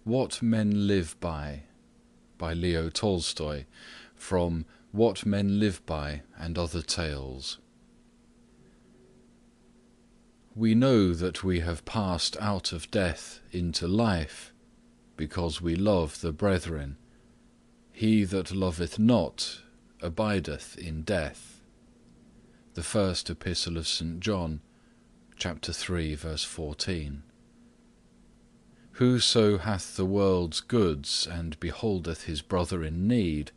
What Men Live By Leo Tolstoy, from What Men Live By and Other Tales. We know that we have passed out of death into life, because we love the brethren. He that loveth not abideth in death. The First Epistle of St. John, chapter 3, verse 14. Whoso hath the world's goods, and beholdeth his brother in need,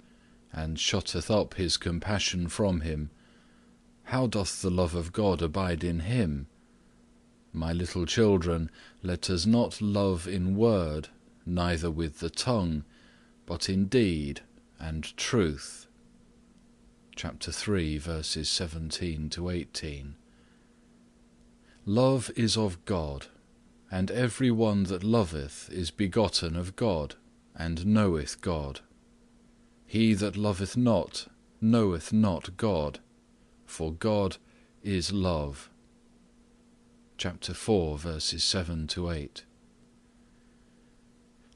and shutteth up his compassion from him, how doth the love of God abide in him? My little children, let us not love in word, neither with the tongue, but in deed and truth. Chapter 3, verses 17 to 18. Love is of God, and every one that loveth is begotten of God, and knoweth God. He that loveth not knoweth not God, for God is love. Chapter 4, verses 7 to 8.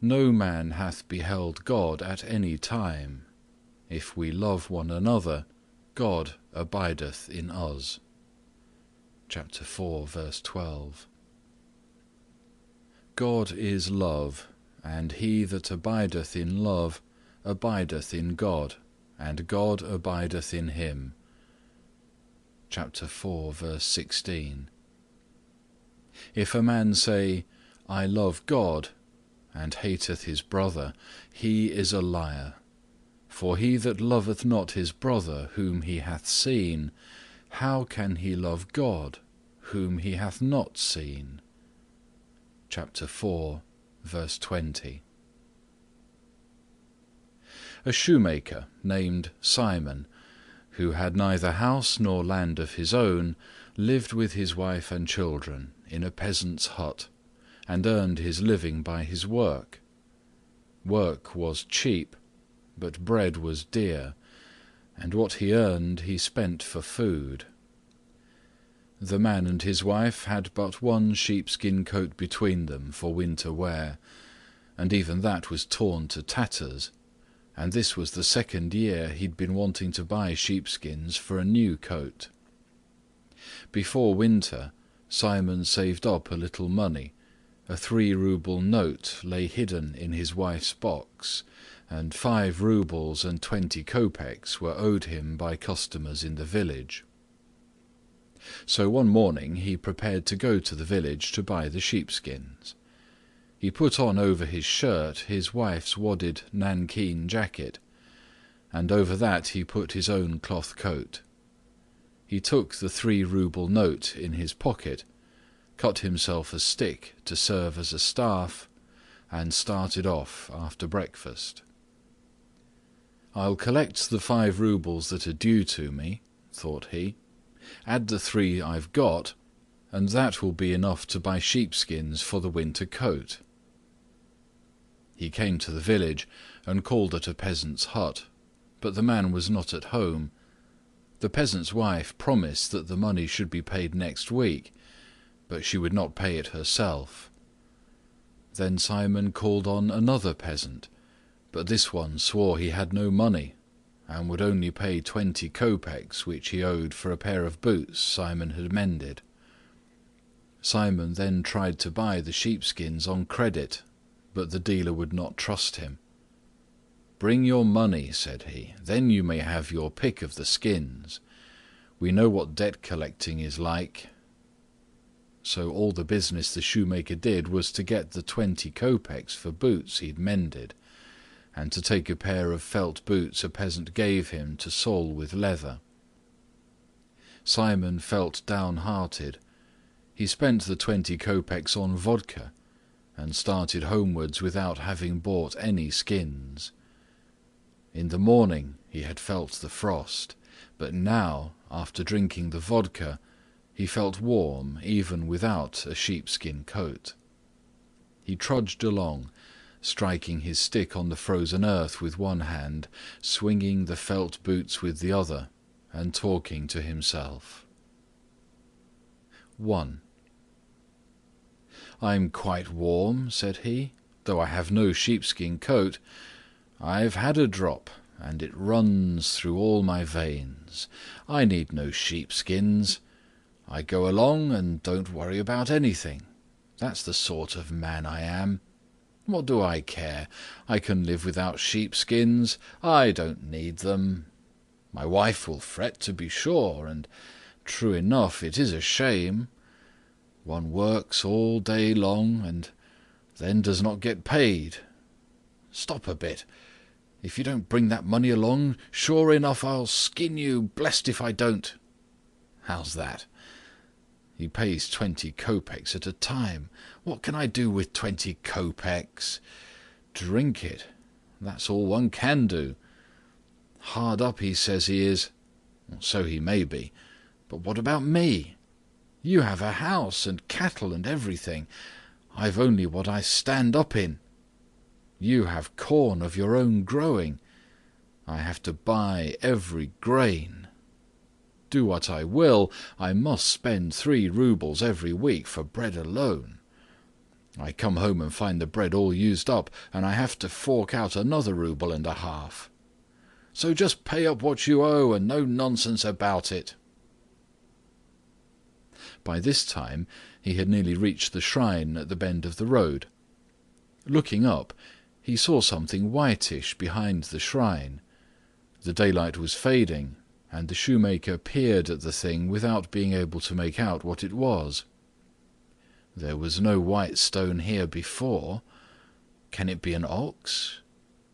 No man hath beheld God at any time. If we love one another, God abideth in us. Chapter 4, verse 12. God is love, and he that abideth in love abideth in God, and God abideth in him. Chapter 4, verse 16. If a man say, I love God, and hateth his brother, he is a liar. For he that loveth not his brother whom he hath seen, how can he love God whom he hath not seen? Chapter 4, verse 20. A shoemaker named Simon, who had neither house nor land of his own, lived with his wife and children in a peasant's hut, and earned his living by his work. Work was cheap, but bread was dear, and what he earned he spent for food. The man and his wife had but one sheepskin coat between them for winter wear, and even that was torn to tatters, and this was the second year he'd been wanting to buy sheepskins for a new coat. Before winter, Simon saved up a little money. A 3-ruble note lay hidden in his wife's box, and 5 rubles and 20 kopecks were owed him by customers in the village. So one morning he prepared to go to the village to buy the sheepskins. He put on over his shirt his wife's wadded nankeen jacket, and over that he put his own cloth coat. He took the 3-ruble note in his pocket, cut himself a stick to serve as a staff, and started off after breakfast. I'll collect the 5 rubles that are due to me, thought he, add the 3 I've got, and that will be enough to buy sheepskins for the winter coat. He came to the village and called at a peasant's hut, but the man was not at home. The peasant's wife promised that the money should be paid next week, but she would not pay it herself. Then Simon called on another peasant, but this one swore he had no money, and would only pay 20 kopecks which he owed for a pair of boots Simon had mended. Simon then tried to buy the sheepskins on credit, but the dealer would not trust him. "Bring your money," said he, "then you may have your pick of the skins. We know what debt collecting is like." So all the business the shoemaker did was to get the 20 kopecks for boots he'd mended, and to take a pair of felt boots a peasant gave him to sole with leather. Simon felt downhearted. He spent the 20 kopecks on vodka, and started homewards without having bought any skins. In the morning he had felt the frost, but now, after drinking the vodka, he felt warm even without a sheepskin coat. He trudged along, striking his stick on the frozen earth with one hand, swinging the felt boots with the other, and talking to himself. 1. "I'm quite warm," said he. though I have no sheepskin coat. I've had a drop, and it runs through all my veins. I need no sheepskins. I go along and don't worry about anything. That's the sort of man I am. What do I care? I can live without sheepskins. I don't need them. My wife will fret, to be sure, and true enough, it is a shame. One works all day long, and then does not get paid. Stop a bit. If you don't bring that money along, sure enough I'll skin you, blest if I don't. How's that? He pays 20 kopecks at a time. What can I do with 20 kopecks? Drink it. That's all one can do. Hard up he says he is. So he may be. But what about me? You have a house and cattle and everything. I've only what I stand up in. You have corn of your own growing. I have to buy every grain. Do what I will, I must spend 3 roubles every week for bread alone. I come home and find the bread all used up, and I have to fork out another 1.50 rubles. So just pay up what you owe, and no nonsense about it. By this time he had nearly reached the shrine at the bend of the road. Looking up, he saw something whitish behind the shrine. The daylight was fading, and the shoemaker peered at the thing without being able to make out what it was. There was no white stone here before. Can it be an ox?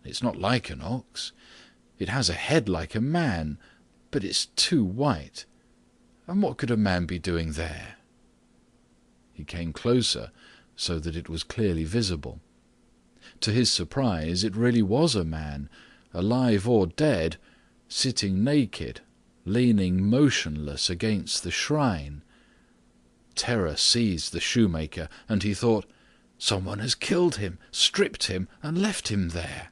It's not like an ox. It has a head like a man, but it's too white. And what could a man be doing there? He came closer, so that it was clearly visible. To his surprise, it really was a man, alive or dead, sitting naked, leaning motionless against the shrine. Terror seized the shoemaker, and he thought, "Someone has killed him, stripped him, and left him there.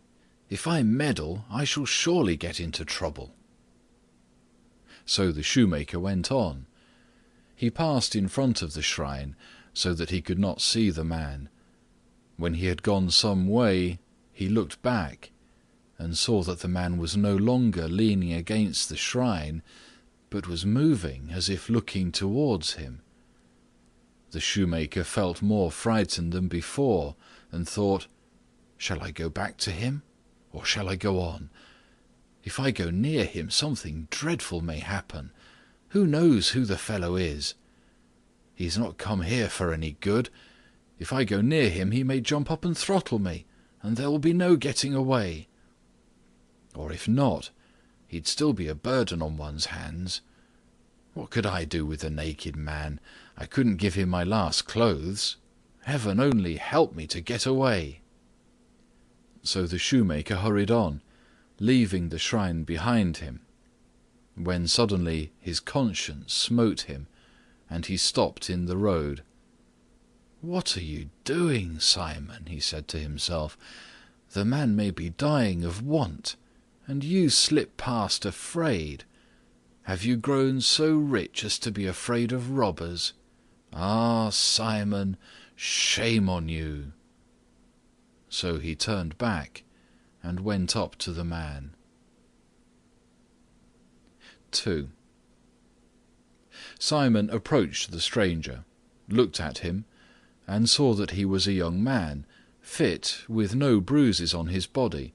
If I meddle, I shall surely get into trouble." So the shoemaker went on. He passed in front of the shrine, so that he could not see the man. When he had gone some way, he looked back, and saw that the man was no longer leaning against the shrine, but was moving as if looking towards him. The shoemaker felt more frightened than before, and thought, "Shall I go back to him, or shall I go on? If I go near him, something dreadful may happen. Who knows who the fellow is? He's not come here for any good. If I go near him, he may jump up and throttle me, and there will be no getting away. Or if not, he'd still be a burden on one's hands. What could I do with a naked man? I couldn't give him my last clothes. Heaven only help me to get away." So the shoemaker hurried on, leaving the shrine behind him, when suddenly his conscience smote him, and he stopped in the road. "What are you doing, Simon?" he said to himself. "The man may be dying of want, and you slip past afraid. Have you grown so rich as to be afraid of robbers? Ah, Simon, shame on you!" So he turned back and went up to the man. 2. Simon approached the stranger, looked at him, and saw that he was a young man, fit, with no bruises on his body,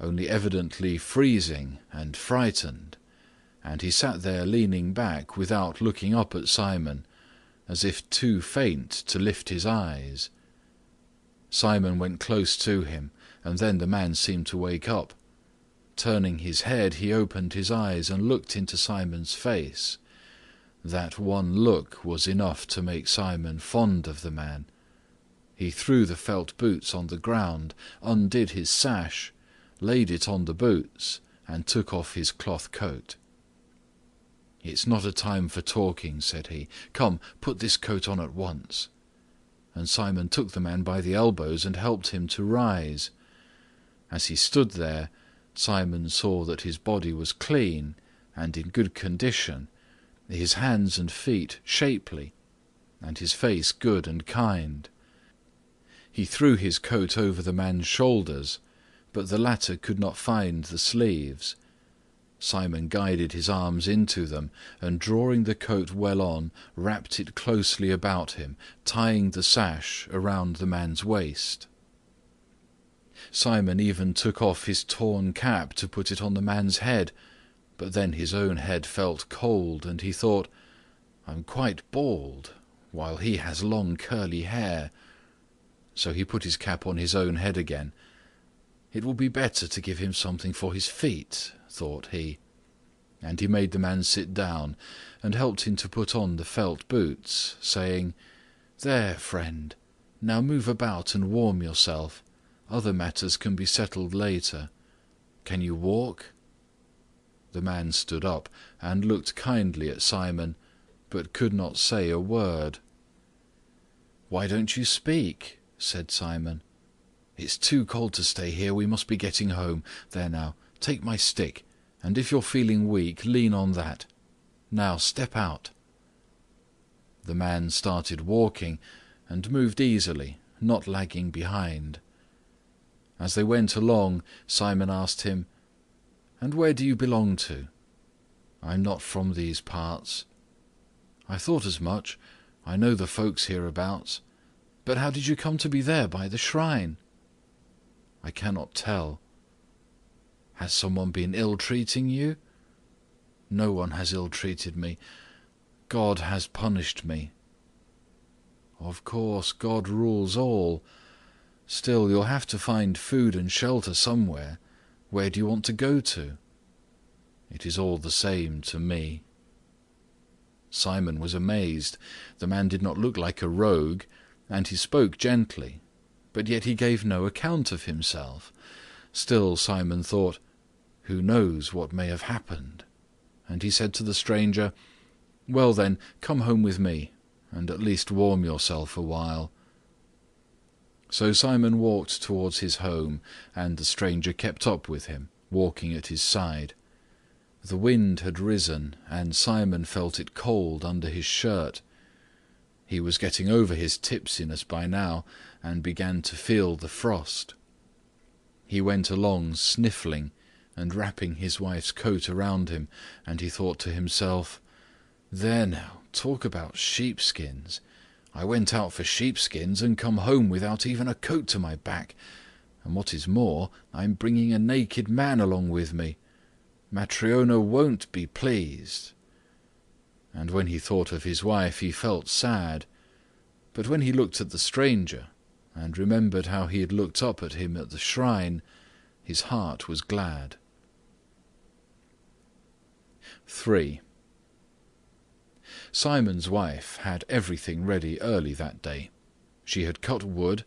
only evidently freezing and frightened, and he sat there leaning back without looking up at Simon, as if too faint to lift his eyes. Simon went close to him, and then the man seemed to wake up. Turning his head, he opened his eyes and looked into Simon's face. That one look was enough to make Simon fond of the man. He threw the felt boots on the ground, undid his sash, laid it on the boots, and took off his cloth coat. "It's not a time for talking," said he. "Come, put this coat on at once." And Simon took the man by the elbows and helped him to rise. As he stood there, Simon saw that his body was clean and in good condition, his hands and feet shapely, and his face good and kind. He threw his coat over the man's shoulders, but the latter could not find the sleeves. Simon guided his arms into them, and drawing the coat well on, wrapped it closely about him, tying the sash around the man's waist. Simon even took off his torn cap to put it on the man's head, but then his own head felt cold, and he thought, "I'm quite bald, while he has long curly hair." So he put his cap on his own head again. "It will be better to give him something for his feet," thought he. And he made the man sit down, and helped him to put on the felt boots, saying, "There, friend, now move about and warm yourself. Other matters can be settled later. Can you walk?" The man stood up and looked kindly at Simon, but could not say a word. "Why don't you speak?" said Simon. "It's too cold to stay here, we must be getting home. There now, take my stick, and if you're feeling weak, lean on that. Now step out." The man started walking, and moved easily, not lagging behind. As they went along, Simon asked him, "And where do you belong to?" "I'm not from these parts." "I thought as much. I know the folks hereabouts. But how did you come to be there by the shrine?" "I cannot tell." "Has someone been ill-treating you?" "No one has ill-treated me. God has punished me." "Of course, God rules all. Still, you'll have to find food and shelter somewhere. Where do you want to go to?" "It is all the same to me." Simon was amazed. The man did not look like a rogue, and he spoke gently, but yet he gave no account of himself. Still, Simon thought, who knows what may have happened? And he said to the stranger, "Well then, come home with me, and at least warm yourself a while." So Simon walked towards his home, and the stranger kept up with him, walking at his side. The wind had risen, and Simon felt it cold under his shirt. He was getting over his tipsiness by now, and began to feel the frost. He went along sniffling and wrapping his wife's coat around him, and he thought to himself, "There now, talk about sheepskins. I went out for sheepskins and come home without even a coat to my back, and what is more, I'm bringing a naked man along with me. Matryona won't be pleased." And when he thought of his wife, he felt sad. But when he looked at the stranger, and remembered how he had looked up at him at the shrine, his heart was glad. 3. Simon's wife had everything ready early that day. She had cut wood,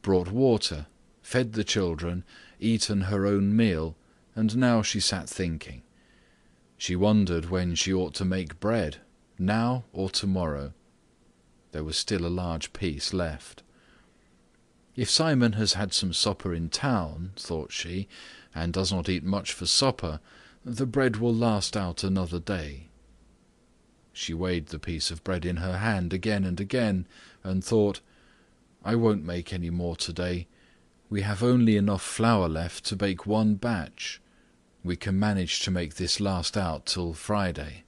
brought water, fed the children, eaten her own meal, and now she sat thinking. She wondered when she ought to make bread, now or tomorrow. There was still a large piece left. If Simon has had some supper in town, thought she, and does not eat much for supper, the bread will last out another day. She weighed the piece of bread in her hand again and again, and thought, "I won't make any more today. We have only enough flour left to bake one batch. We can manage to make this last out till Friday."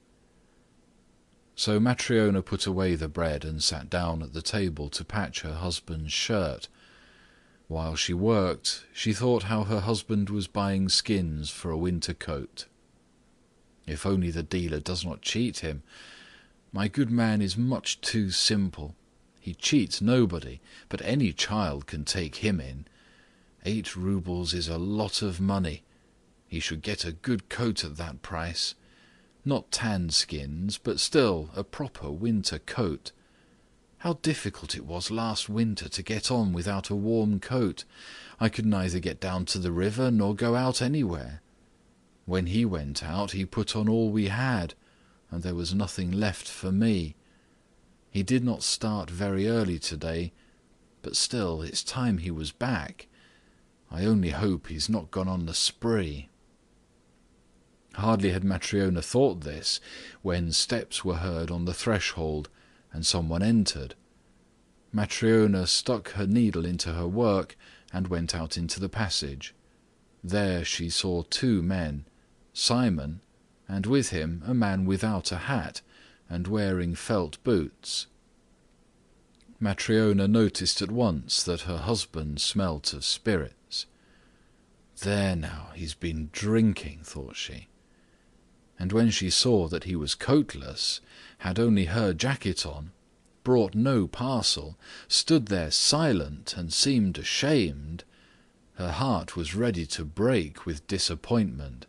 So Matryona put away the bread and sat down at the table to patch her husband's shirt. While she worked, she thought how her husband was buying skins for a winter coat. If only the dealer does not cheat him. My good man is much too simple. He cheats nobody, but any child can take him in. 8 roubles is a lot of money. He should get a good coat at that price. Not tanned skins, but still a proper winter coat. How difficult it was last winter to get on without a warm coat. I could neither get down to the river nor go out anywhere. When he went out, he put on all we had, and there was nothing left for me. He did not start very early today, but still, it's time he was back. I only hope he's not gone on the spree." Hardly had Matryona thought this, when steps were heard on the threshold, and someone entered. Matryona stuck her needle into her work and went out into the passage. There she saw two men, Simon, and with him a man without a hat and wearing felt boots. Matryona noticed at once that her husband smelt of spirits. There now, he's been drinking, thought she. And when she saw that he was coatless, had only her jacket on, brought no parcel, stood there silent and seemed ashamed, her heart was ready to break with disappointment.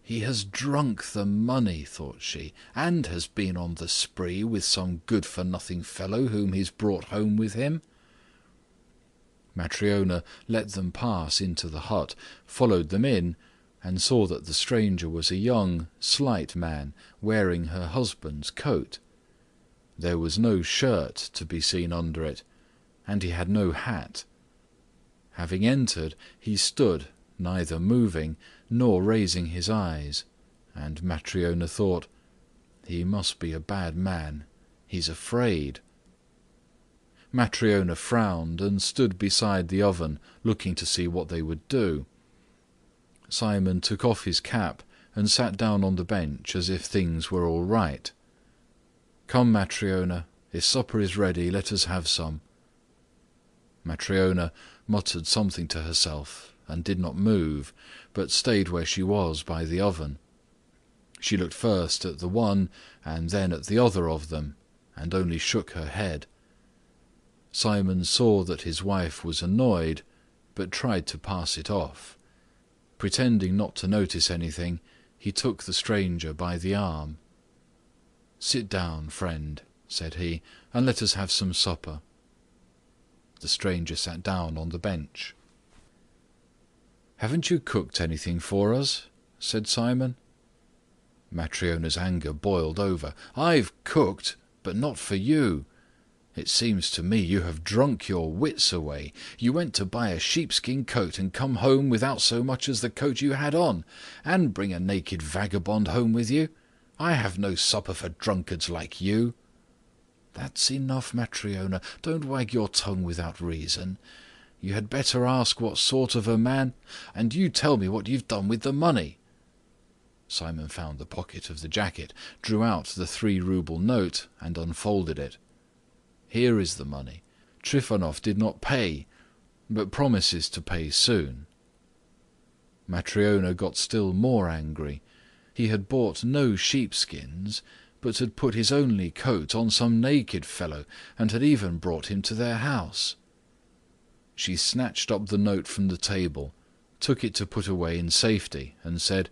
He has drunk the money, thought she, and has been on the spree with some good-for-nothing fellow whom he's brought home with him. Matryona let them pass into the hut, followed them in, and saw that the stranger was a young, slight man, wearing her husband's coat. There was no shirt to be seen under it, and he had no hat. Having entered, he stood, neither moving nor raising his eyes, and Matryona thought, "He must be a bad man. He's afraid." Matryona frowned and stood beside the oven, looking to see what they would do. Simon took off his cap and sat down on the bench as if things were all right. "Come, Matryona, if supper is ready, let us have some." Matryona muttered something to herself and did not move, but stayed where she was by the oven. She looked first at the one and then at the other of them, and only shook her head. Simon saw that his wife was annoyed, but tried to pass it off. Pretending not to notice anything, he took the stranger by the arm. "Sit down, friend," said he, "and let us have some supper." The stranger sat down on the bench. "Haven't you cooked anything for us?" said Simon. Matryona's anger boiled over. "I've cooked, but not for you. It seems to me you have drunk your wits away. You went to buy a sheepskin coat and come home without so much as the coat you had on, and bring a naked vagabond home with you. I have no supper for drunkards like you." "That's enough, Matryona. Don't wag your tongue without reason. You had better ask what sort of a man, and you tell me what you've done with the money." Simon found the pocket of the jacket, drew out the 3-rouble note, and unfolded it. "Here is the money. Trifonov did not pay, but promises to pay soon." Matryona got still more angry. He had bought no sheepskins, but had put his only coat on some naked fellow, and had even brought him to their house. She snatched up the note from the table, took it to put away in safety, and said,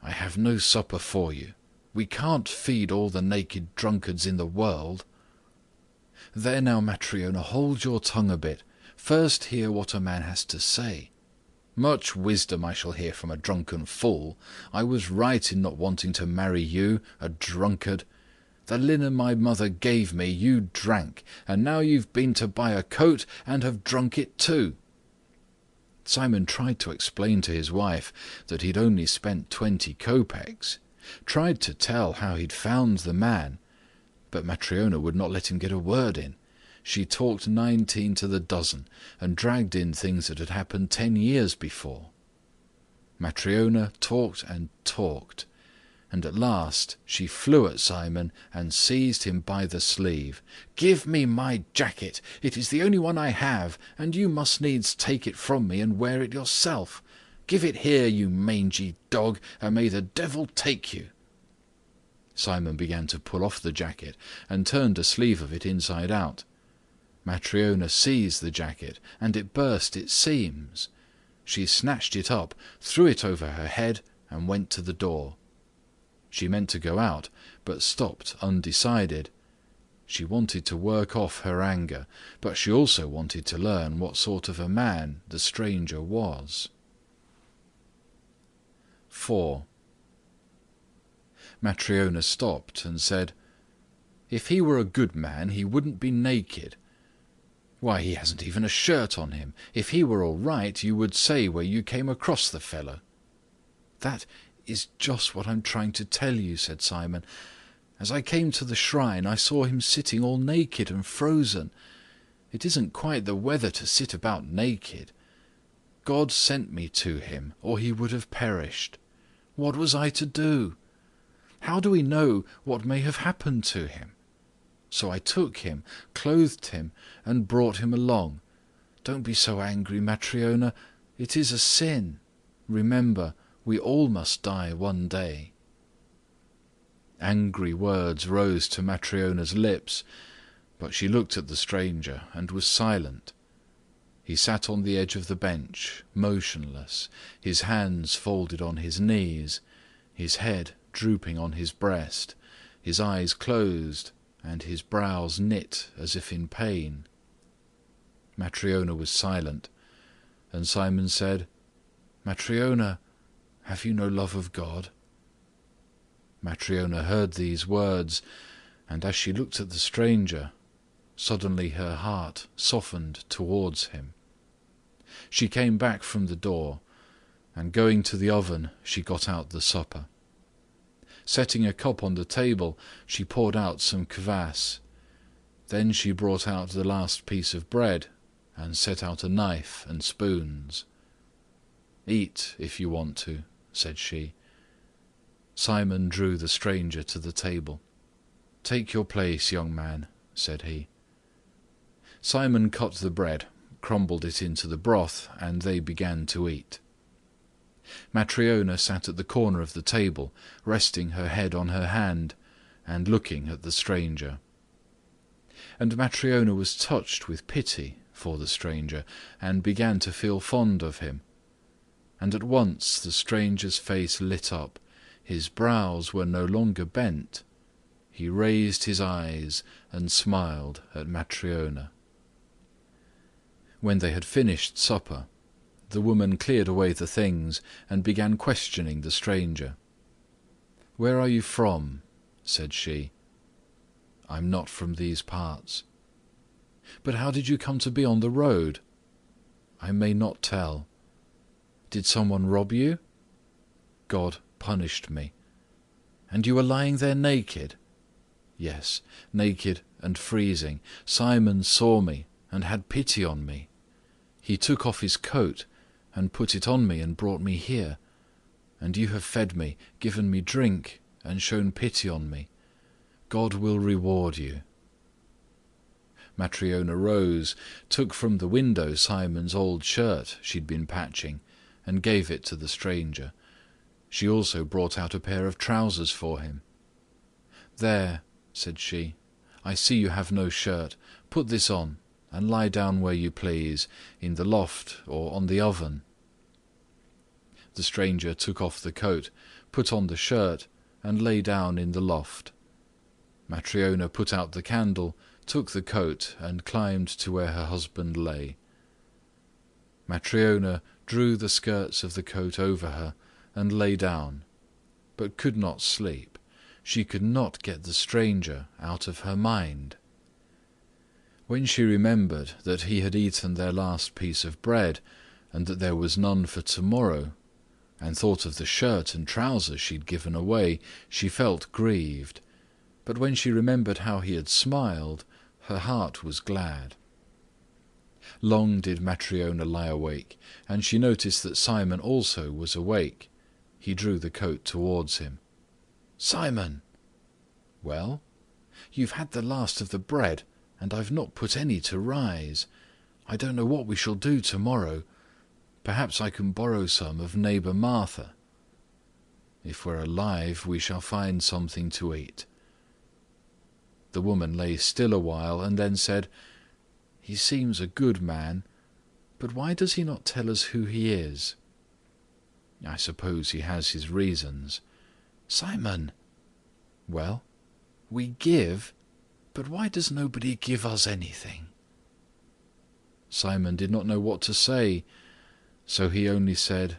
"I have no supper for you. We can't feed all the naked drunkards in the world." "There now, Matryona, hold your tongue a bit. First hear what a man has to say." "Much wisdom I shall hear from a drunken fool. I was right in not wanting to marry you, a drunkard. The linen my mother gave me you drank, and now you've been to buy a coat and have drunk it too." Simon tried to explain to his wife that he'd only spent 20 kopecks, tried to tell how he'd found the man, but Matryona would not let him get a word in. She talked 19 to the dozen, and dragged in things that had happened 10 years before. Matryona talked and talked, and at last she flew at Simon and seized him by the sleeve. "Give me my jacket. It is the only one I have, and you must needs take it from me and wear it yourself. Give it here, you mangy dog, and may the devil take you." Simon began to pull off the jacket, and turned a sleeve of it inside out. Matryona seized the jacket, and it burst its seams. She snatched it up, threw it over her head, and went to the door. She meant to go out, but stopped undecided. She wanted to work off her anger, but she also wanted to learn what sort of a man the stranger was. 4. Matryona stopped and said, "If he were a good man, he wouldn't be naked. Why, he hasn't even a shirt on him. If he were all right, you would say where you came across the fellow." "That is just what I'm trying to tell you," said Simon. "As I came to the shrine, I saw him sitting all naked and frozen. It isn't quite the weather to sit about naked. God sent me to him, or he would have perished. What was I to do? How do we know what may have happened to him? So I took him, clothed him, and brought him along. Don't be so angry, Matryona. It is a sin. Remember, we all must die one day." Angry words rose to Matryona's lips, but she looked at the stranger and was silent. He sat on the edge of the bench, motionless, his hands folded on his knees, his head drooping on his breast, his eyes closed, and his brows knit as if in pain. Matryona was silent, and Simon said, "Matryona, have you no love of God?" Matryona heard these words, and as she looked at the stranger, suddenly her heart softened towards him. She came back from the door, and going to the oven, she got out the supper. Setting a cup on the table, she poured out some kvass. Then she brought out the last piece of bread and set out a knife and spoons. "Eat, if you want to," said she. Simon drew the stranger to the table. "Take your place, young man," said he. Simon cut the bread, crumbled it into the broth, and they began to eat. Matryona sat at the corner of the table, resting her head on her hand and looking at the stranger. And Matryona was touched with pity for the stranger and began to feel fond of him. And at once the stranger's face lit up. His brows were no longer bent. He raised his eyes and smiled at Matryona. When they had finished supper, the woman cleared away the things and began questioning the stranger. "Where are you from?" said she. "I'm not from these parts." "But how did you come to be on the road?" "I may not tell." "Did someone rob you?" "God punished me." "And you were lying there naked?" "Yes, naked and freezing. Simon saw me and had pity on me. He took off his coat and put it on me and brought me here. And you have fed me, given me drink, and shown pity on me. God will reward you." Matryona rose, took from the window Simon's old shirt she'd been patching, and gave it to the stranger. She also brought out a pair of trousers for him. "There," said she, "I see you have no shirt. Put this on, and lie down where you please, in the loft or on the oven." The stranger took off the coat, put on the shirt, and lay down in the loft. Matryona put out the candle, took the coat, and climbed to where her husband lay. Matryona drew the skirts of the coat over her and lay down, but could not sleep. She could not get the stranger out of her mind. When she remembered that he had eaten their last piece of bread, and that there was none for tomorrow, and thought of the shirt and trousers she'd given away, she felt grieved. But when she remembered how he had smiled, her heart was glad. Long did Matryona lie awake, and she noticed that Simon also was awake. He drew the coat towards him. "Simon!" "Well?" "You've had the last of the bread, and I've not put any to rise. I don't know what we shall do tomorrow. Perhaps I can borrow some of neighbour Martha. If we're alive, we shall find something to eat." The woman lay still a while and then said, "He seems a good man, but why does he not tell us who he is?" "I suppose he has his reasons." "Simon!" "Well?" "We give, but why does nobody give us anything?" Simon did not know what to say, so he only said,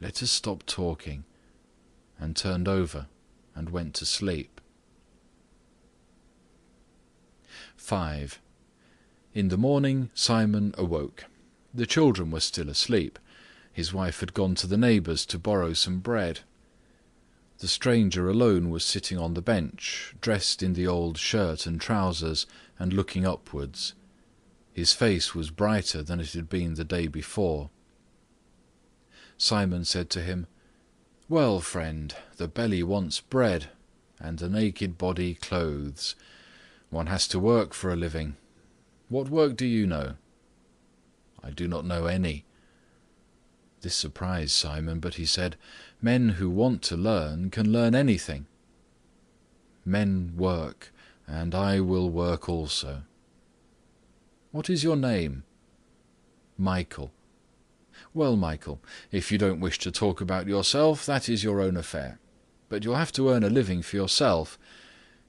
"Let us stop talking," and turned over and went to sleep. 5. In the morning Simon awoke. The children were still asleep. His wife had gone to the neighbour's to borrow some bread. The stranger alone was sitting on the bench, dressed in the old shirt and trousers, and looking upwards. His face was brighter than it had been the day before. Simon said to him, "Well, friend, the belly wants bread, and the naked body clothes. One has to work for a living. What work do you know?" "I do not know any." This surprised Simon, but he said, "Men who want to learn can learn anything." "Men work, and I will work also." "What is your name?" "Michael." "Well, Michael, if you don't wish to talk about yourself, that is your own affair. But you'll have to earn a living for yourself.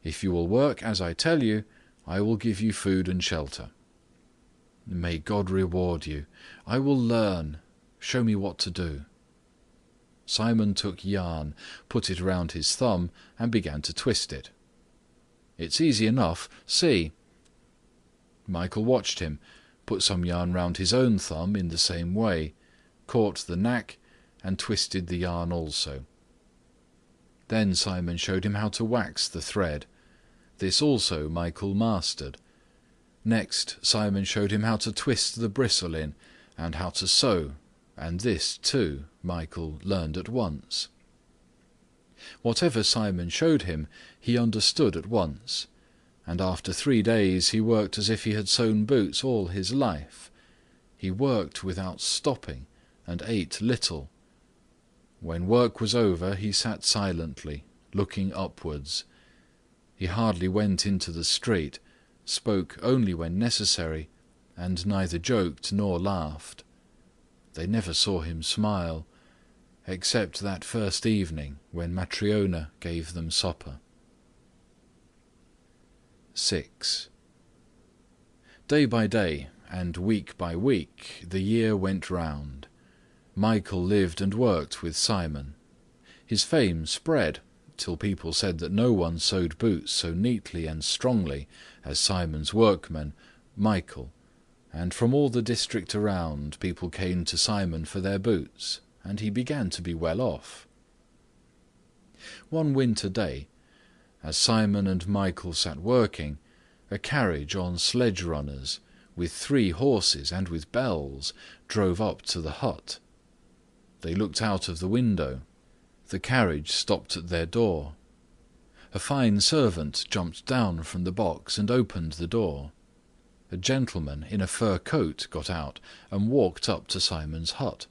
If you will work as I tell you, I will give you food and shelter." "May God reward you. I will learn. Show me what to do." Simon took yarn, put it round his thumb, and began to twist it. "It's easy enough. See." Michael watched him, put some yarn round his own thumb in the same way, caught the knack, and twisted the yarn also. Then Simon showed him how to wax the thread. This also Michael mastered. Next Simon showed him how to twist the bristle in, and how to sew, and this, too, Michael learned at once. Whatever Simon showed him, he understood at once, and after 3 days he worked as if he had sewn boots all his life. He worked without stopping, and ate little. When work was over, he sat silently, looking upwards. He hardly went into the street, spoke only when necessary, and neither joked nor laughed. They never saw him smile, except that first evening when Matryona gave them supper. 6. Day by day and week by week the year went round. Michael lived and worked with Simon. His fame spread till people said that no one sewed boots so neatly and strongly as Simon's workman, Michael, and from all the district around people came to Simon for their boots, and he began to be well off. One winter day, as Simon and Michael sat working, a carriage on sledge-runners, with 3 horses and with bells, drove up to the hut. They looked out of the window. The carriage stopped at their door. A fine servant jumped down from the box and opened the door. A gentleman in a fur coat got out and walked up to Simon's hut.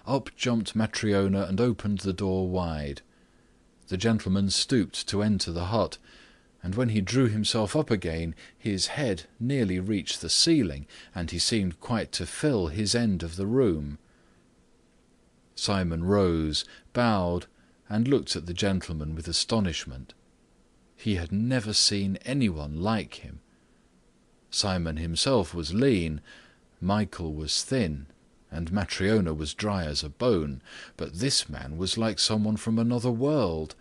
Up jumped Matryona and opened the door wide. The gentleman stooped to enter the hut, and when he drew himself up again, his head nearly reached the ceiling, and he seemed quite to fill his end of the room. Simon rose, bowed, and looked at the gentleman with astonishment. He had never seen anyone like him. Simon himself was lean, Michael was thin, and Matryona was dry as a bone, but this man was like someone from another world,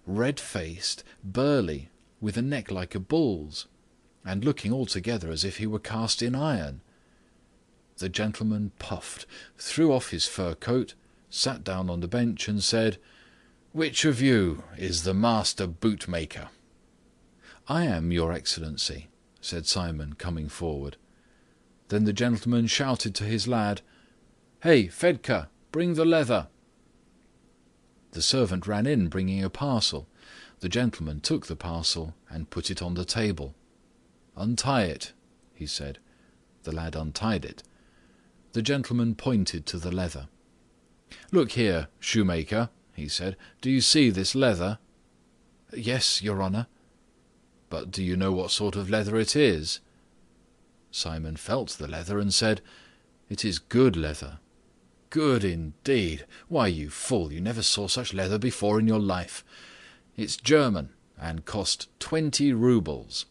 red-faced, burly, with a neck like a bull's, and looking altogether as if he were cast in iron. The gentleman puffed, threw off his fur coat, sat down on the bench and said, "Which of you is the master bootmaker?" "I am, your Excellency," said Simon, coming forward. Then the gentleman shouted to his lad, "Hey, Fedka, bring the leather." The servant ran in, bringing a parcel. The gentleman took the parcel and put it on the table. "Untie it," he said. The lad untied it. The gentleman pointed to the leather. "Look here, shoemaker," he said. "Do you see this leather?" "Yes, your honour." "But do you know what sort of leather it is?" Simon felt the leather and said, "It is good leather." "Good indeed! Why, you fool, you never saw such leather before in your life. It's German, and cost 20 roubles.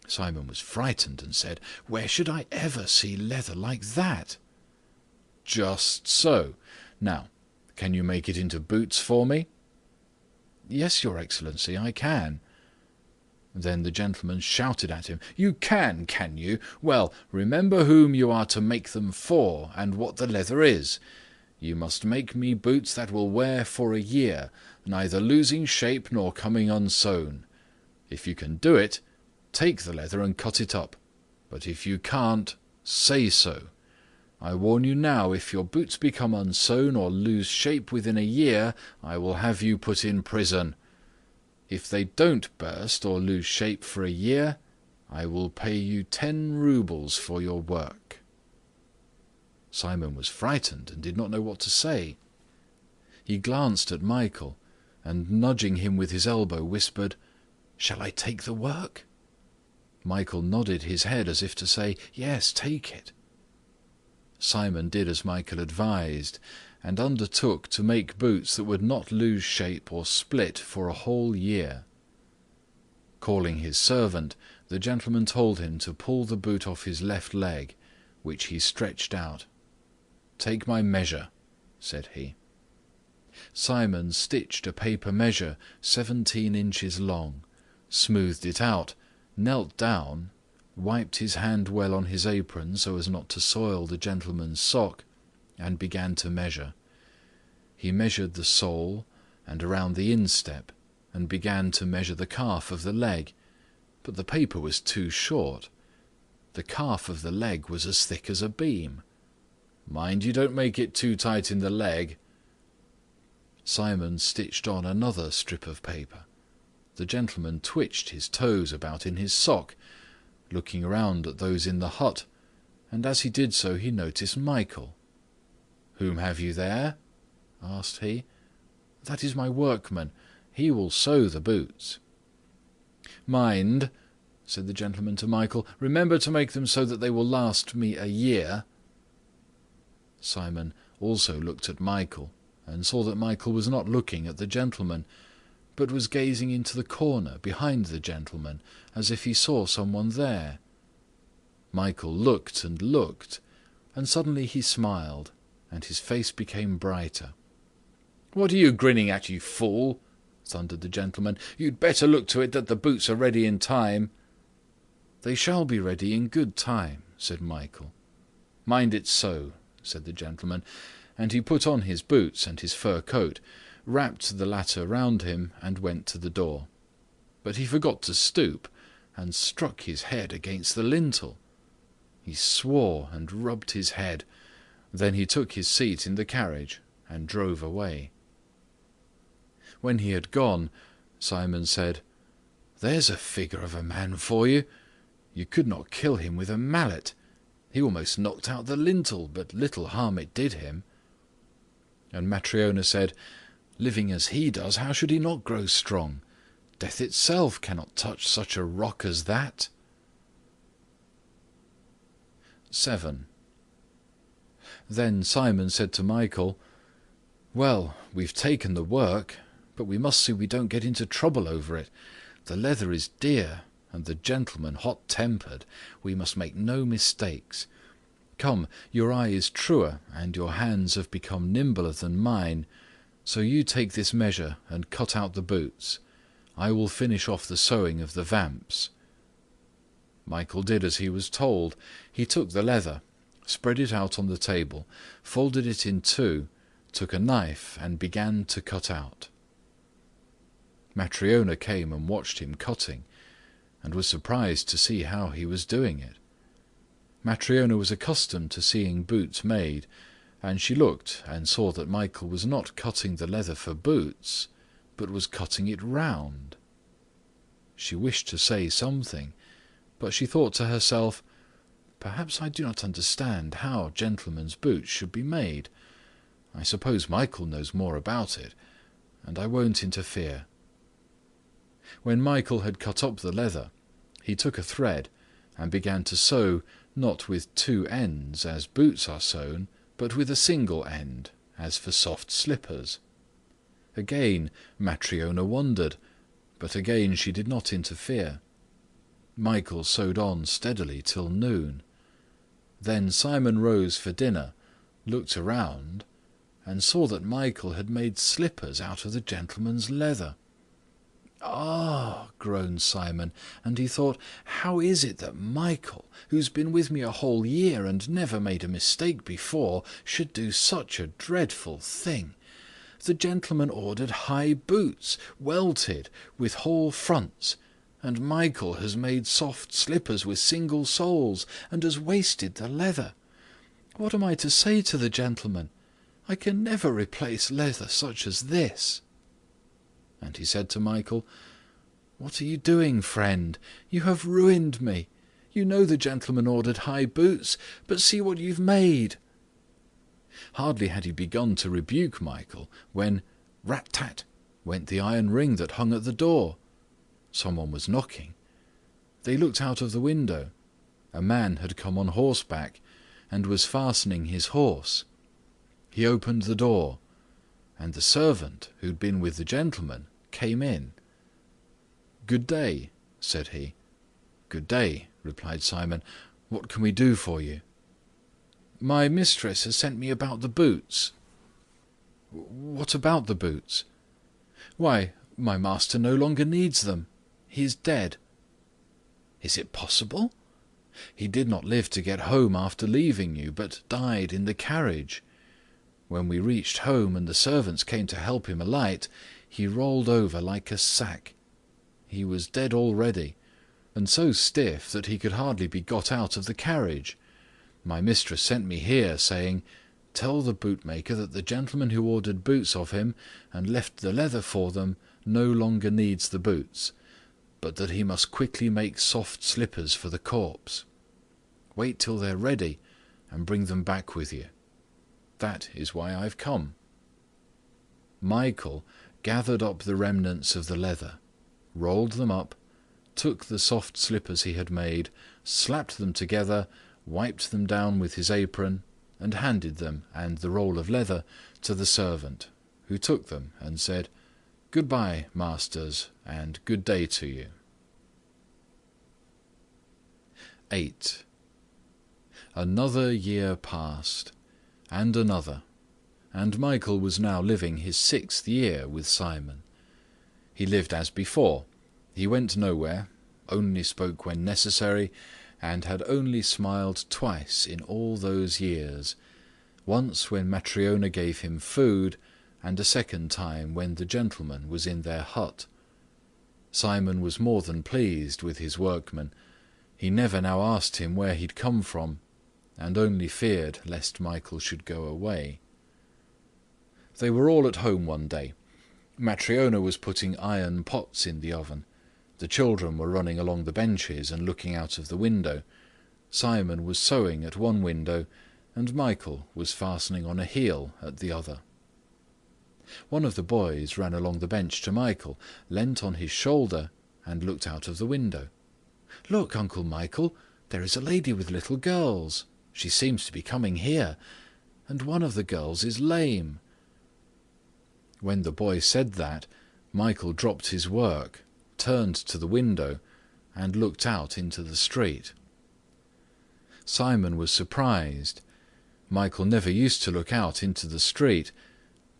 Simon was frightened and said, "Where should I ever see leather like that?" "Just so. Now, can you make it into boots for me?" "Yes, your Excellency, I can." Then the gentleman shouted at him, "You can you? Well, remember whom you are to make them for, and what the leather is. You must make me boots that will wear for a year, neither losing shape nor coming unsewn. If you can do it, take the leather and cut it up. But if you can't, say so. I warn you now, if your boots become unsewn or lose shape within a year, I will have you put in prison. If they don't burst or lose shape for a year, I will pay you 10 roubles for your work." Simon was frightened and did not know what to say. He glanced at Michael, and nudging him with his elbow, whispered, "Shall I take the work?" Michael nodded his head as if to say, "Yes, take it." Simon did as Michael advised, and undertook to make boots that would not lose shape or split for a whole year. Calling his servant, the gentleman told him to pull the boot off his left leg, which he stretched out. "Take my measure," said he. Simon stitched a paper measure 17 inches long, smoothed it out, knelt down, wiped his hand well on his apron so as not to soil the gentleman's sock, and began to measure. He measured the sole and around the instep, and began to measure the calf of the leg, but the paper was too short. The calf of the leg was as thick as a beam. "Mind you don't make it too tight in the leg." Simon stitched on another strip of paper. The gentleman twitched his toes about in his sock, looking around at those in the hut, and as he did so he noticed Michael. "Whom have you there?" asked he. "That is my workman. He will sew the boots." "Mind," said the gentleman to Michael, "remember to make them so that they will last me a year." Simon also looked at Michael, and saw that Michael was not looking at the gentleman, but was gazing into the corner behind the gentleman, as if he saw someone there. Michael looked and looked, and suddenly he smiled, and his face became brighter. "What are you grinning at, you fool?" thundered the gentleman. "You'd better look to it that the boots are ready in time." "They shall be ready in good time," said Michael. "Mind it so," said the gentleman, and he put on his boots and his fur coat, wrapped the latter round him, and went to the door. But he forgot to stoop, and struck his head against the lintel. He swore and rubbed his head. Then he took his seat in the carriage and drove away. When he had gone, Simon said, "There's a figure of a man for you. You could not kill him with a mallet. He almost knocked out the lintel, but little harm it did him." And Matryona said, "Living as he does, how should he not grow strong? Death itself cannot touch such a rock as that." 7. Then Simon said to Michael, "Well, we've taken the work, but we must see we don't get into trouble over it. The leather is dear, and the gentleman hot-tempered. We must make no mistakes. Come, your eye is truer, and your hands have become nimbler than mine, so you take this measure and cut out the boots. I will finish off the sewing of the vamps." Michael did as he was told. He took the leather, spread it out on the table, folded it in two, took a knife and began to cut out. Matryona came and watched him cutting, and was surprised to see how he was doing it. Matryona was accustomed to seeing boots made, and she looked and saw that Michael was not cutting the leather for boots, but was cutting it round. She wished to say something, but she thought to herself, "Perhaps I do not understand how gentlemen's boots should be made. I suppose Michael knows more about it, and I won't interfere." When Michael had cut up the leather, he took a thread and began to sew, not with two ends, as boots are sewn, but with a single end, as for soft slippers. Again Matryona wondered, but again she did not interfere. Michael sewed on steadily till noon. Then Simon rose for dinner, looked around, and saw that Michael had made slippers out of the gentleman's leather. "Ah!" groaned Simon, and he thought, "How is it that Michael, who's been with me a whole year and never made a mistake before, should do such a dreadful thing? The gentleman ordered high boots, welted, with whole fronts, And Michael has made soft slippers with single soles, and has wasted the leather. What am I to say to the gentleman? I can never replace leather such as this." And he said to Michael, "What are you doing, friend? You have ruined me. You know the gentleman ordered high boots, but see what you've made." Hardly had he begun to rebuke Michael, when rat-tat went the iron ring that hung at the door. Someone was knocking. They looked out of the window. A man had come on horseback, and was fastening his horse. He opened the door, and the servant, who'd been with the gentleman, came in. "Good day," said he. "Good day," replied Simon. "What can we do for you?" "My mistress has sent me about the boots." "What about the boots?" "Why, my master no longer needs them. He is dead." "Is it possible?" "He did not live to get home after leaving you, but died in the carriage. When we reached home and the servants came to help him alight, he rolled over like a sack. He was dead already, and so stiff that he could hardly be got out of the carriage. My mistress sent me here, saying, 'Tell the bootmaker that the gentleman who ordered boots of him and left the leather for them no longer needs the boots, but that he must quickly make soft slippers for the corpse. Wait till they're ready, and bring them back with you.' That is why I've come." Michael gathered up the remnants of the leather, rolled them up, took the soft slippers he had made, slapped them together, wiped them down with his apron, and handed them and the roll of leather to the servant, who took them and said, "Good-bye, masters, and good day to you." 8. Another year passed, and another, and Michael was now living his 6th year with Simon. He lived as before. He went nowhere, only spoke when necessary, and had only smiled twice in all those years, once when Matryona gave him food, and a second time when the gentleman was in their hut. Simon was more than pleased with his workman. He never now asked him where he'd come from, and only feared lest Michael should go away. They were all at home one day. Matryona was putting iron pots in the oven. The children were running along the benches and looking out of the window. Simon was sewing at one window, and Michael was fastening on a heel at the other. One of the boys ran along the bench to Michael, leant on his shoulder, and looked out of the window. "Look, Uncle Michael, there is a lady with little girls. She seems to be coming here, and one of the girls is lame." When the boy said that, Michael dropped his work, turned to the window, and looked out into the street. Simon was surprised. Michael never used to look out into the street,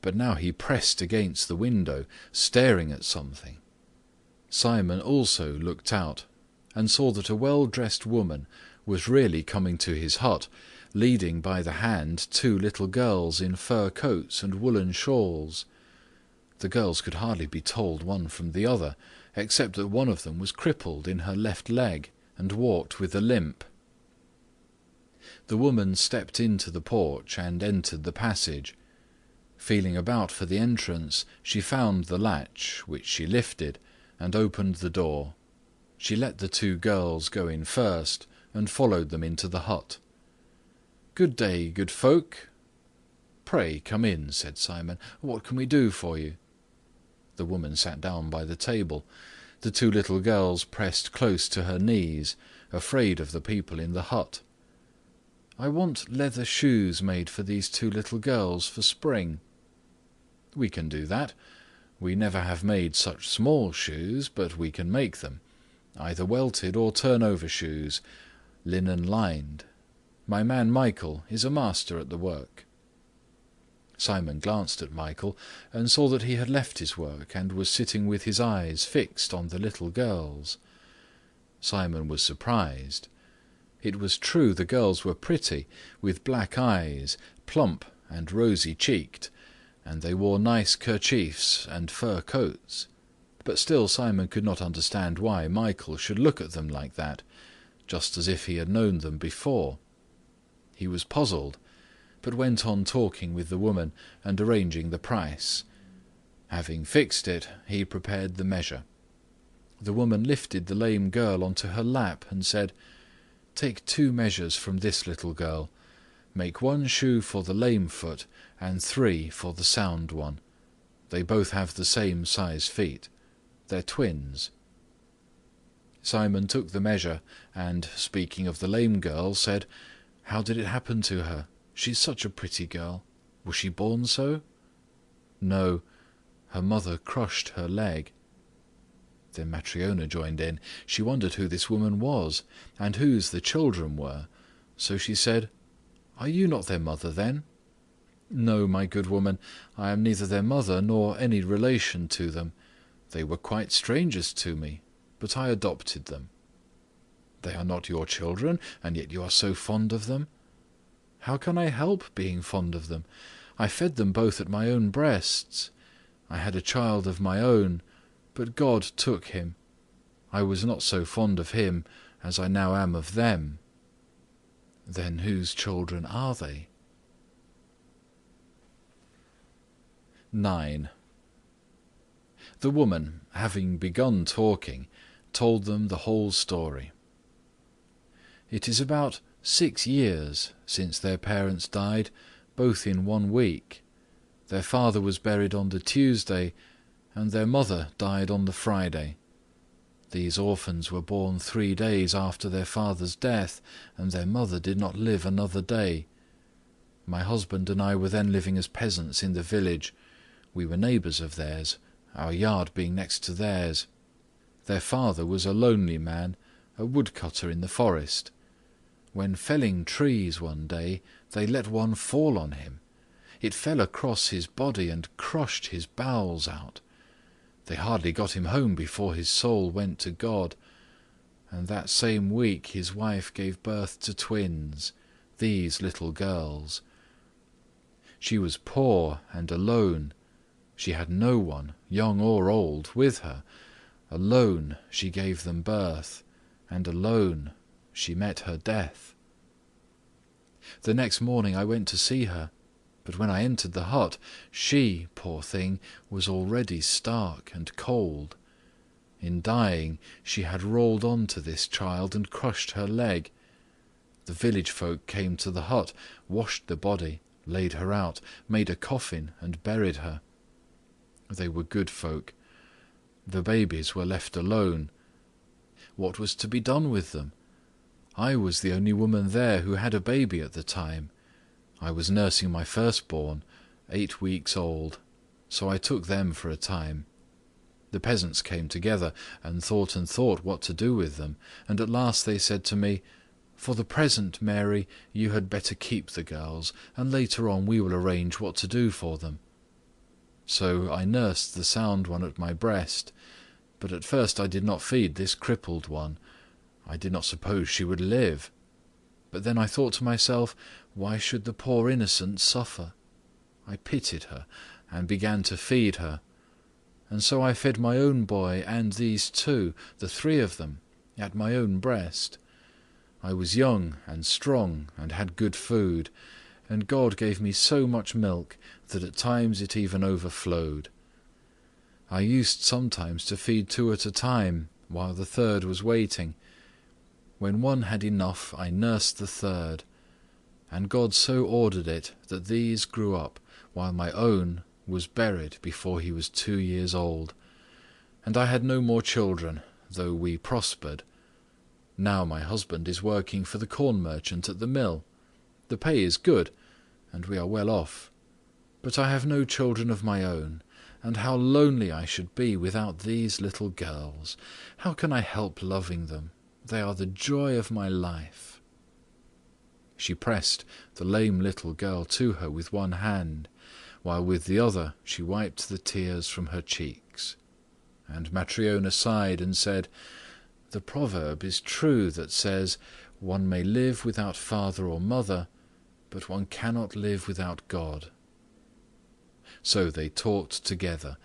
but now he pressed against the window, staring at something. Simon also looked out, and saw that a well-dressed woman was really coming to his hut, leading by the hand 2 little girls in fur coats and woolen shawls. The girls could hardly be told one from the other, except that one of them was crippled in her left leg and walked with a limp. The woman stepped into the porch and entered the passage. Feeling about for the entrance, she found the latch, which she lifted, and opened the door. She let the 2 girls go in first, and followed them into the hut. "Good day, good folk." "Pray come in," said Simon. "What can we do for you?" The woman sat down by the table. The 2 little girls pressed close to her knees, afraid of the people in the hut. "I want leather shoes made for these 2 little girls for spring." "We can do that. We never have made such small shoes, but we can make them. Either welted or turnover shoes, linen lined. My man Michael is a master at the work." Simon glanced at Michael and saw that he had left his work and was sitting with his eyes fixed on the little girls. Simon was surprised. It was true the girls were pretty, with black eyes, plump and rosy-cheeked, and they wore nice kerchiefs and fur coats. But still Simon could not understand why Michael should look at them like that, just as if he had known them before. He was puzzled, but went on talking with the woman and arranging the price. Having fixed it, he prepared the measure. The woman lifted the lame girl onto her lap and said, "Take 2 measures from this little girl. Make 1 shoe for the lame foot and 3 for the sound one. They both have the same size feet. They're twins." Simon took the measure and, speaking of the lame girl, said, "How did it happen to her? She's such a pretty girl. Was she born so?" "No, her mother crushed her leg." Then Matryona joined in. She wondered who this woman was, and whose the children were. So she said, "Are you not their mother, then?" "No, my good woman, I am neither their mother nor any relation to them. They were quite strangers to me, but I adopted them." "They are not your children, and yet you are so fond of them?" "How can I help being fond of them? I fed them both at my own breasts. I had a child of my own, but God took him. I was not so fond of him as I now am of them." "Then whose children are they?" 9. The woman, having begun talking, told them the whole story. "It is about 6 years since their parents died, both in 1 week. Their father was buried on the Tuesday, and their mother died on the Friday. These orphans were born 3 days after their father's death, and their mother did not live another day. My husband and I were then living as peasants in the village. We were neighbours of theirs, our yard being next to theirs. Their father was a lonely man, a woodcutter in the forest. When felling trees one day, they let one fall on him. It fell across his body and crushed his bowels out. They hardly got him home before his soul went to God. And that same week his wife gave birth to twins, these little girls. She was poor and alone. She had no one, young or old, with her. Alone she gave them birth, and alone she met her death. The next morning I went to see her, but when I entered the hut, she, poor thing, was already stark and cold. In dying, she had rolled on to this child and crushed her leg. The village folk came to the hut, washed the body, laid her out, made a coffin and buried her. They were good folk. The babies were left alone. What was to be done with them? I was the only woman there who had a baby at the time. I was nursing my firstborn, 8 weeks old, so I took them for a time. The peasants came together and thought what to do with them, and at last they said to me, "For the present, Mary, you had better keep the girls, and later on we will arrange what to do for them." So I nursed the sound one at my breast, but at first I did not feed this crippled one. I did not suppose she would live. But then I thought to myself, why should the poor innocent suffer? I pitied her, and began to feed her. And so I fed my own boy and these 2, the 3 of them, at my own breast. I was young and strong and had good food, and God gave me so much milk that at times it even overflowed. I used sometimes to feed 2 at a time, while the 3rd was waiting. When one had enough, I nursed the 3rd, and God so ordered it that these grew up, while my own was buried before he was 2 years old. And I had no more children, though we prospered. Now my husband is working for the corn merchant at the mill. The pay is good, and we are well off. But I have no children of my own, and how lonely I should be without these little girls. How can I help loving them? They are the joy of my life." She pressed the lame little girl to her with one hand, while with the other she wiped the tears from her cheeks. And Matryona sighed and said, "The proverb is true that says, 'One may live without father or mother, but one cannot live without God.'" So they talked together,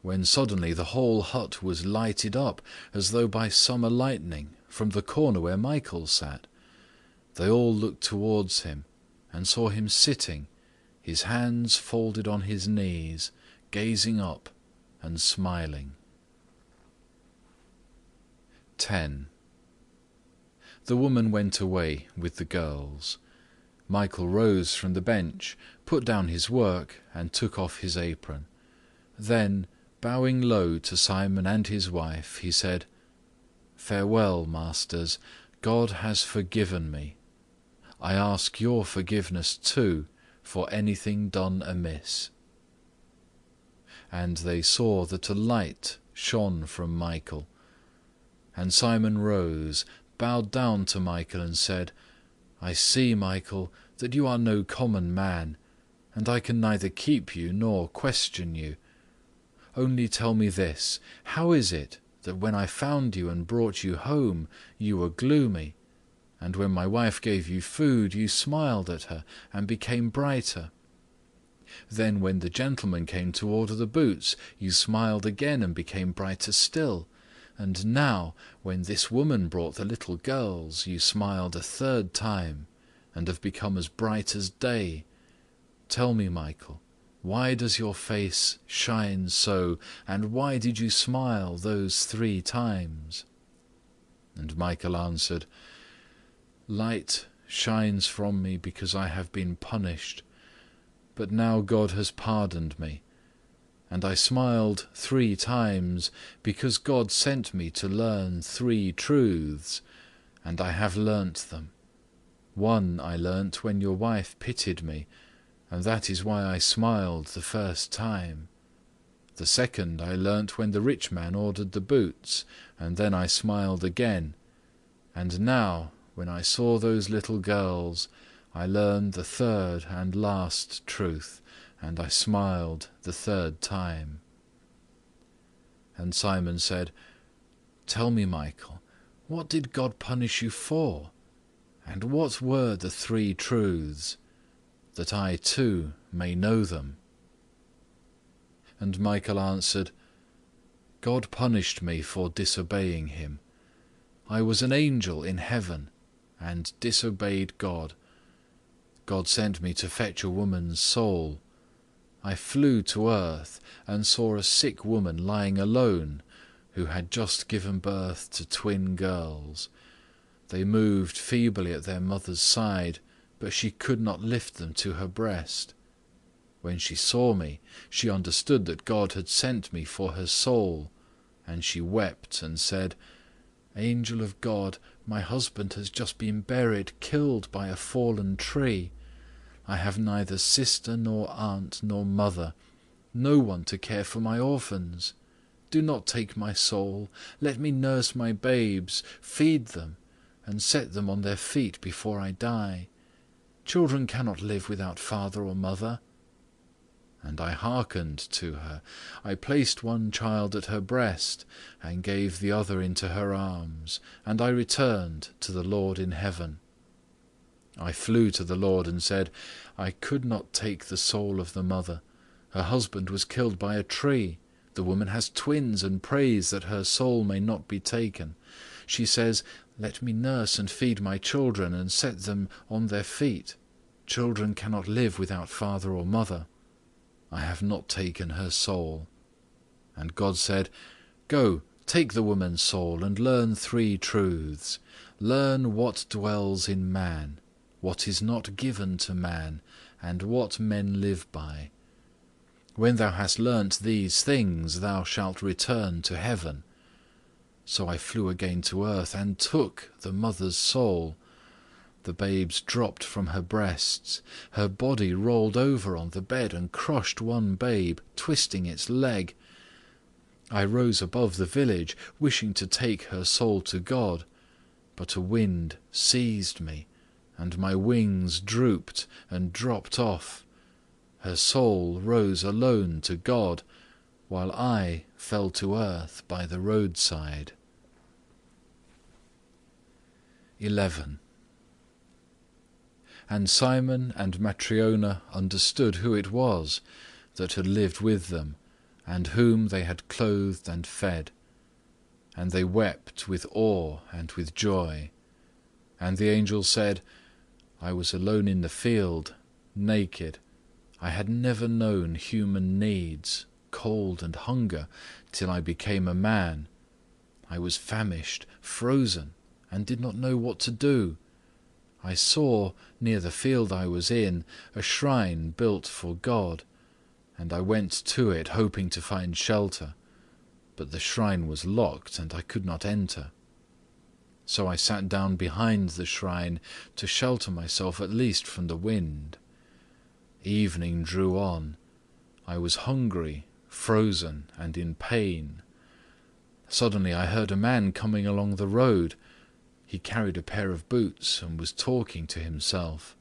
when suddenly the whole hut was lighted up, as though by summer lightning, from the corner where Michael sat. They all looked towards him, and saw him sitting, his hands folded on his knees, gazing up and smiling. 10. The woman went away with the girls. Michael rose from the bench, put down his work, and took off his apron. Then, bowing low to Simon and his wife, he said, "Farewell, masters. God has forgiven me. I ask your forgiveness too for anything done amiss." And they saw that a light shone from Michael. And Simon rose, bowed down to Michael, and said, "I see, Michael, that you are no common man, and I can neither keep you nor question you. Only tell me this, how is it that when I found you and brought you home, you were gloomy, and when my wife gave you food, you smiled at her and became brighter? Then when the gentleman came to order the boots, you smiled again and became brighter still. And now, when this woman brought the little girls, you smiled a third time, and have become as bright as day. Tell me, Michael, why does your face shine so, and why did you smile those 3 times? And Michael answered, "Light shines from me because I have been punished, but now God has pardoned me. And I smiled 3 times because God sent me to learn 3 truths, and I have learnt them. One I learnt when your wife pitied me, and that is why I smiled the first time. The second I learnt when the rich man ordered the boots, and then I smiled again. And now, when I saw those little girls, I learned the third and last truth, and I smiled the third time." And Simon said, "Tell me, Michael, what did God punish you for? And what were the 3 truths, that I too may know them?" And Michael answered, "God punished me for disobeying him. I was an angel in heaven, and disobeyed God. God sent me to fetch a woman's soul. I flew to earth, and saw a sick woman lying alone, who had just given birth to twin girls. They moved feebly at their mother's side, but she could not lift them to her breast. When she saw me, she understood that God had sent me for her soul, and she wept and said, 'Angel of God, my husband has just been buried, killed by a fallen tree. I have neither sister nor aunt nor mother, no one to care for my orphans. Do not take my soul. Let me nurse my babes, feed them, and set them on their feet before I die. Children cannot live without father or mother.' And I hearkened to her. I placed one child at her breast, and gave the other into her arms, and I returned to the Lord in heaven. I flew to the Lord and said, 'I could not take the soul of the mother. Her husband was killed by a tree. The woman has twins and prays that her soul may not be taken. She says, "Let me nurse and feed my children and set them on their feet. Children cannot live without father or mother." I have not taken her soul.' And God said, 'Go, take the woman's soul and learn 3 truths. Learn what dwells in man, what is not given to man, and what men live by. When thou hast learnt these things, thou shalt return to heaven.' So I flew again to earth and took the mother's soul. The babes dropped from her breasts. Her body rolled over on the bed and crushed one babe, twisting its leg. I rose above the village, wishing to take her soul to God, but a wind seized me, and my wings drooped and dropped off. Her soul rose alone to God, while I fell to earth by the roadside." 11. And Simon and Matryona understood who it was that had lived with them, and whom they had clothed and fed. And they wept with awe and with joy. And the angel said, I was alone in the field, naked. I had never known human needs, cold and hunger, till I became a man. I was famished, frozen, and did not know what to do. I saw, near the field I was in, a shrine built for God, and I went to it hoping to find shelter. But the shrine was locked, and I could not enter. So I sat down behind the shrine to shelter myself at least from the wind. Evening drew on. I was hungry, frozen, and in pain. Suddenly I heard a man coming along the road. He carried a pair of boots and was talking to himself.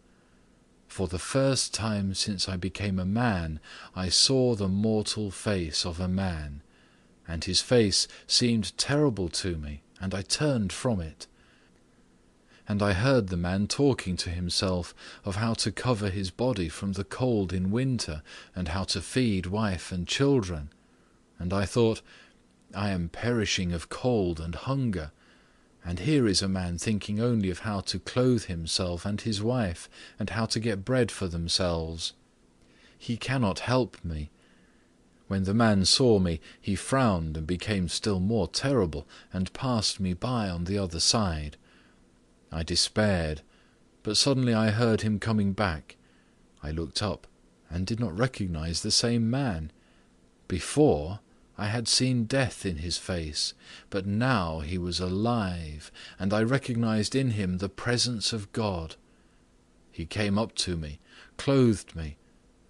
For the first time since I became a man, I saw the mortal face of a man, and his face seemed terrible to me, and I turned from it. And I heard the man talking to himself of how to cover his body from the cold in winter, and how to feed wife and children. And I thought, I am perishing of cold and hunger, and here is a man thinking only of how to clothe himself and his wife, and how to get bread for themselves. He cannot help me. When the man saw me, he frowned and became still more terrible, and passed me by on the other side. I despaired, but suddenly I heard him coming back. I looked up, and did not recognize the same man. Before, I had seen death in his face, but now he was alive, and I recognized in him the presence of God. He came up to me, clothed me,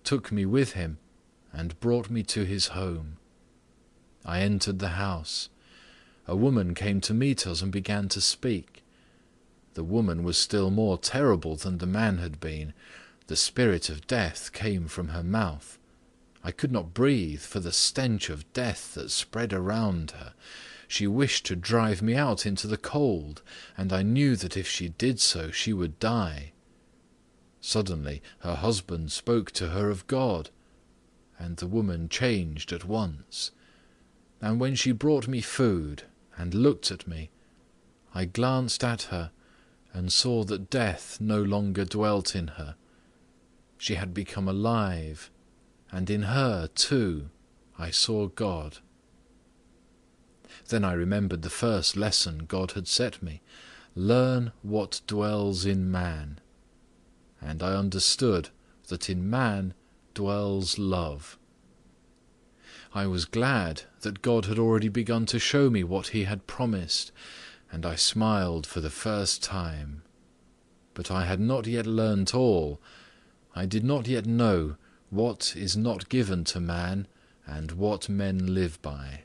took me with him, and brought me to his home. I entered the house. A woman came to meet us and began to speak. The woman was still more terrible than the man had been. The spirit of death came from her mouth. I could not breathe for the stench of death that spread around her. She wished to drive me out into the cold, and I knew that if she did so, she would die. Suddenly her husband spoke to her of God, and the woman changed at once. And when she brought me food and looked at me, I glanced at her and saw that death no longer dwelt in her. She had become alive, and in her, too, I saw God. Then I remembered the first lesson God had set me. Learn what dwells in man. And I understood that in man dwells love. I was glad that God had already begun to show me what he had promised, and I smiled for the first time. But I had not yet learnt all. I did not yet know what is not given to man, and what men live by.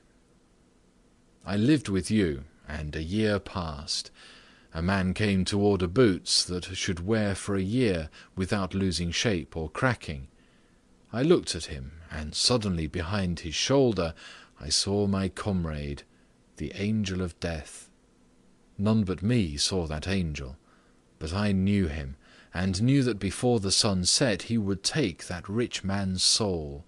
I lived with you, and a year passed. A man came to order boots that should wear for a year without losing shape or cracking. I looked at him, and suddenly behind his shoulder I saw my comrade, the angel of death. None but me saw that angel, but I knew him, and knew that before the sun set he would take that rich man's soul.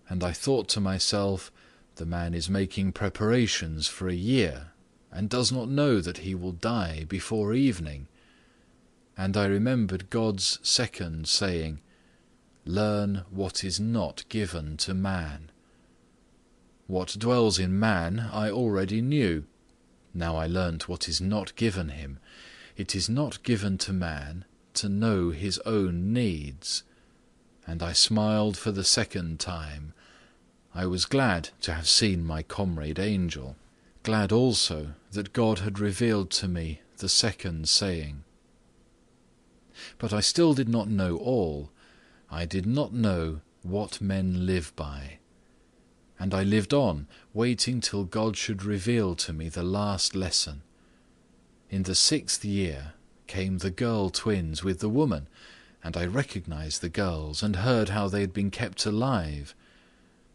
And I thought to myself, the man is making preparations for a year, and does not know that he will die before evening. And I remembered God's second saying, Learn what is not given to man. What dwells in man I already knew. Now I learnt what is not given him. It is not given to man to know his own needs. And I smiled for the second time. I was glad to have seen my comrade angel, glad also that God had revealed to me the second saying. But I still did not know all. I did not know what men live by. And I lived on, waiting till God should reveal to me the last lesson. In the 6th year came the girl twins with the woman, and I recognized the girls, and heard how they had been kept alive.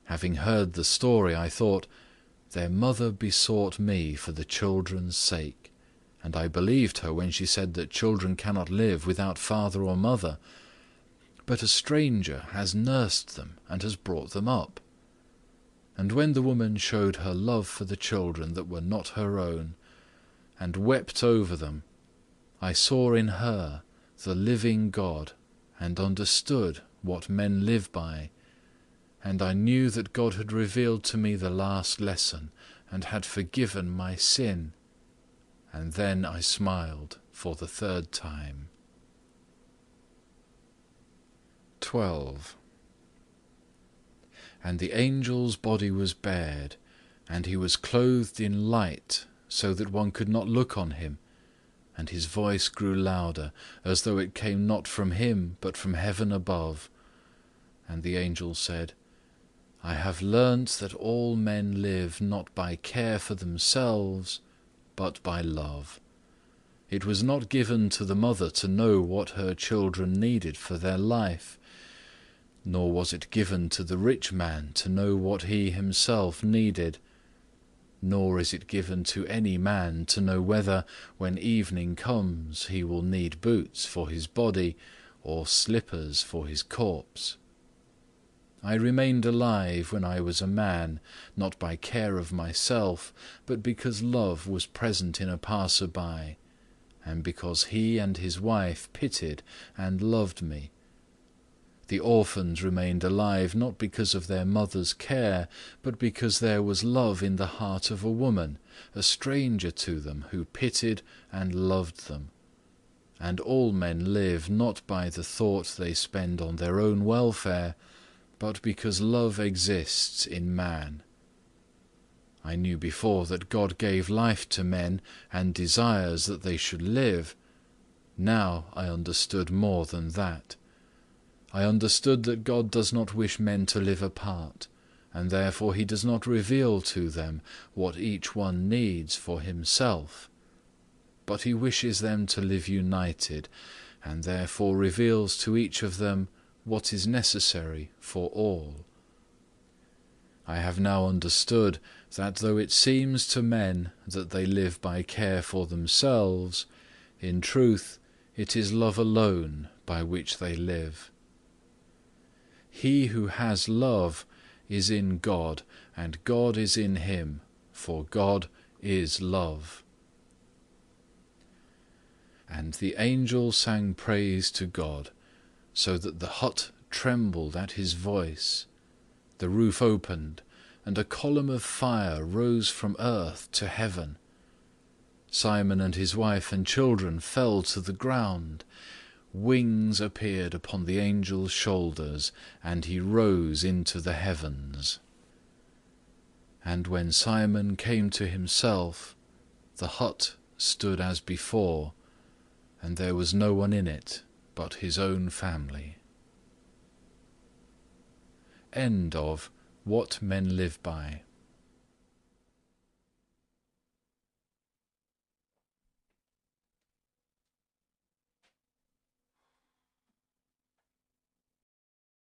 Having heard the story, I thought, their mother besought me for the children's sake, and I believed her when she said that children cannot live without father or mother. But a stranger has nursed them and has brought them up. And when the woman showed her love for the children that were not her own, and wept over them, I saw in her the living God, and understood what men live by, and I knew that God had revealed to me the last lesson, and had forgiven my sin. And then I smiled for the third time. 12. And the angel's body was bared, and he was clothed in light, so that one could not look on him. And his voice grew louder, as though it came not from him, but from heaven above. And the angel said, I have learnt that all men live not by care for themselves, but by love. It was not given to the mother to know what her children needed for their life, nor was it given to the rich man to know what he himself needed, nor is it given to any man to know whether, when evening comes, he will need boots for his body or slippers for his corpse. I remained alive when I was a man, not by care of myself, but because love was present in a passer-by, and because he and his wife pitied and loved me. The orphans remained alive not because of their mother's care, but because there was love in the heart of a woman, a stranger to them, who pitied and loved them. And all men live not by the thought they spend on their own welfare, but because love exists in man. I knew before that God gave life to men and desires that they should live. Now I understood more than that. I understood that God does not wish men to live apart, and therefore he does not reveal to them what each one needs for himself. But he wishes them to live united, and therefore reveals to each of them what is necessary for all. I have now understood that though it seems to men that they live by care for themselves, in truth it is love alone by which they live. He who has love is in God, and God is in him, for God is love. And the angel sang praise to God, so that the hut trembled at his voice. The roof opened, and a column of fire rose from earth to heaven. Simon and his wife and children fell to the ground. Wings appeared upon the angel's shoulders, and he rose into the heavens. And when Simon came to himself, the hut stood as before, and there was no one in it but his own family. End of What Men Live By.